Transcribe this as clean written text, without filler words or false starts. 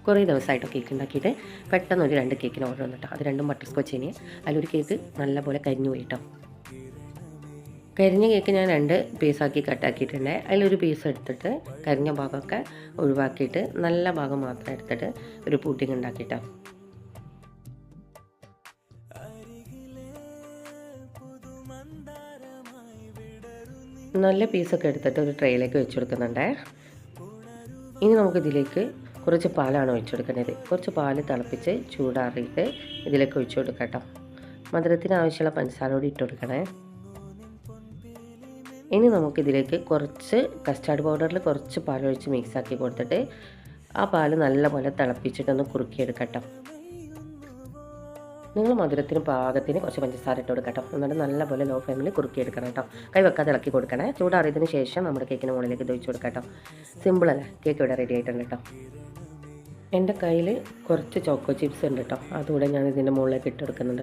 കുറേ ദിവസമായിട്ടോ കേക്ക് ഉണ്ടാക്കിയിട്ട് പെട്ടെന്ന് ഒരു 2 കേക്കിന് ഓർഡർ വന്നിട്ടോ. അത് രണ്ടും ബട്ടർ സ്കോച്ച് ഇനി അതിലൊരു കേക്ക് നല്ലപോലെ കരിഞ്ഞു പോയിട്ടോ. കരിഞ്ഞ കേക്ക് ഞാൻ 2 പീസാക്കി കട്ടാക്കിയിട്ടുണ്ട്. അതിലൊരു പീസ് എടുത്തിട്ട് കരിഞ്ഞ ഭാഗമൊക്കെ ഒഴിവാക്കിയിട്ട് നല്ല ഭാഗം മാത്രം എടുത്തിട്ട് ഒരു പുഡിംഗ് ഉണ്ടാക്കിയിട്ടോ. നല്ല പീസൊക്കെ എടുത്തിട്ട് ഒരു ട്രേയിലേക്ക് വെച്ച് കൊടുക്കുന്നുണ്ട്. ഇനി നമുക്കിതിലേക്ക് കുറച്ച് പാലാണ് ഒഴിച്ചു കൊടുക്കേണ്ടത്. കുറച്ച് പാല് തിളപ്പിച്ച് ചൂടാറിയിട്ട് ഇതിലേക്ക് ഒഴിച്ചു കൊടുക്കാം കേട്ടോ. മധുരത്തിന് ആവശ്യമുള്ള പഞ്ചസാര കൂടി ഇട്ട് കൊടുക്കണേ. ഇനി നമുക്കിതിലേക്ക് കുറച്ച് കസ്റ്റാർഡ് പൗഡറിൽ കുറച്ച് പാലൊഴിച്ച് മിക്സാക്കി കൊടുത്തിട്ട് ആ പാല് നല്ലപോലെ തിളപ്പിച്ചിട്ടൊന്ന് കുറുക്കിയെടുക്കാം കേട്ടോ. നിങ്ങൾ മധുരത്തിന് പാകത്തിന് കുറച്ച് പഞ്ചസാര ഇട്ട് കൊടുക്കാം കേട്ടോ. എന്നിട്ട് നല്ലപോലെ ലോ ഫ്ലെയിമിൽ കുറുക്കിയെടുക്കണം കേട്ടോ. കൈ വെക്കാതെ ഇളക്കി കൊടുക്കണേ. ചൂടാറിയതിന് ശേഷം നമ്മുടെ കേക്കിന് മുകളിലേക്ക് ഇത് ഒഴിച്ച് കൊടുക്കാം കേട്ടോ. സിമ്പിളല്ലേ, കേക്ക് ഇവിടെ റെഡി ആയിട്ടുണ്ട് കേട്ടോ. എൻ്റെ കയ്യിൽ കുറച്ച് ചോക്കോ ചിപ്സ് ഉണ്ട് കേട്ടോ. അതുകൂടെ ഞാൻ ഇതിൻ്റെ മുകളിലേക്ക് ഇട്ട് കൊടുക്കുന്നുണ്ട്.